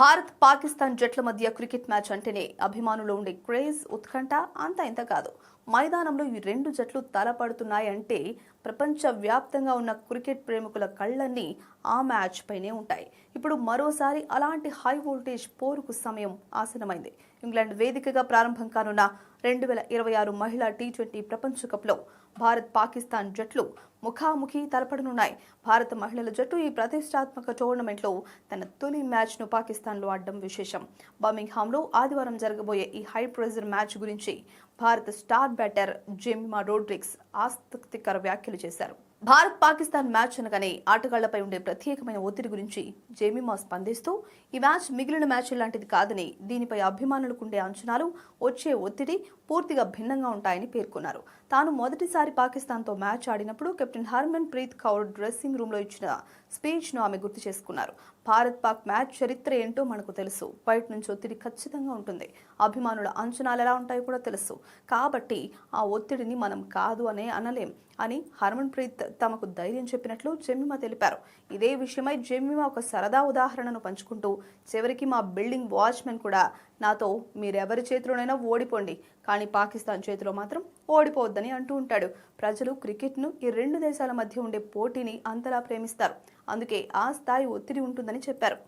భారత్ పాకిస్తాన్ జట్ల మధ్య cricket match అంటేనే అభిమానులు ఉండే క్రేజ్ ఉత్కంఠ అంత ఇంత కాదు. మైదానంలో ఈ రెండు జట్లు తలపడుతున్నాయంటే ప్రపంచ వ్యాప్తంగా ఉన్న క్రికెట్ ప్రేమికుల కళ్ళన్నీ ఆ మ్యాచ్ పైనే ఉంటాయి. ఇప్పుడు మరోసారి అలాంటి హై వోల్టేజ్ పోరుకు సమయం ఆసన్నమైంది. ఇంగ్లాండ్ వేదికగా ప్రారంభం కానున్న 2026 మహిళా టీ20 ప్రపంచ కప్లో భారత్ పాకిస్తాన్ జట్లు ముఖాముఖి తలపడనున్నాయి. భారత మహిళల జట్టు ఈ ప్రతిష్టాత్మక టోర్నమెంట్లో తన తొలి మ్యాచ్ను పాకిస్తాన్లో ఆడడం విశేషం. బర్మింగ్హామ్లో ఆదివారం జరగబోయే ఈ హై ప్రెజర్ మ్యాచ్ గురించి భారత స్టార్ బ్యాటర్ జెమిమా రోడ్రిగ్స్ ఆసక్తికర వ్యాఖ్యలు చేశారు. భారత్ పాకిస్తాన్ మ్యాచ్ అనగానే ఆటగాళ్లపై ఉండే ప్రత్యేకమైన ఒత్తిడి గురించి జెమిమా స్పందిస్తూ, ఈ మ్యాచ్ మిగిలిన మ్యాచ్ లాంటిది కాదని, దీనిపై అభిమానులకు ఉండే అంచనాలు, వచ్చే ఒత్తిడి పూర్తిగా భిన్నంగా ఉంటాయని పేర్కొన్నారు. తాను మొదటిసారి పాకిస్తాన్తో మ్యాచ్ ఆడినప్పుడు కెప్టెన్ హర్మన్ ప్రీత్ కౌర్ డ్రెస్సింగ్ రూమ్లో ఇచ్చిన స్పీచ్ను ఆమె గుర్తు చేసుకున్నారు. భారత్ పాక్ మ్యాచ్ చరిత్ర ఏంటో మనకు తెలుసు. బయట నుంచి ఒత్తిడి ఖచ్చితంగా ఉంటుంది. అభిమానుల అంచనాలు ఎలా ఉంటాయో కూడా తెలుసు. కాబట్టి ఆ ఒత్తిడిని మనం కాదు అనే అనలేం అని హర్మన్ ప్రీత్ తమకు ధైర్యం చెప్పినట్లు జెమిమా తెలిపారు. ఇదే విషయమై జెమిమా ఒక సరదా ఉదాహరణను పంచుకుంటూ, చివరికి మా బిల్డింగ్ వాచ్మెన్ కూడా నాతో మీరెవరి చేతిలోనైనా ఓడిపోండి, కానీ పాకిస్తాన్ చేతిలో మాత్రం ఓడిపోవద్దని అంటూ ఉంటాడు. ప్రజలు క్రికెట్ను ఈ రెండు దేశాల మధ్య ఉండే పోటీని అంతలా ప్రేమిస్తారు. అందుకే ఆ స్థాయి ఒత్తిడి ఉంటుందని చెప్పారు.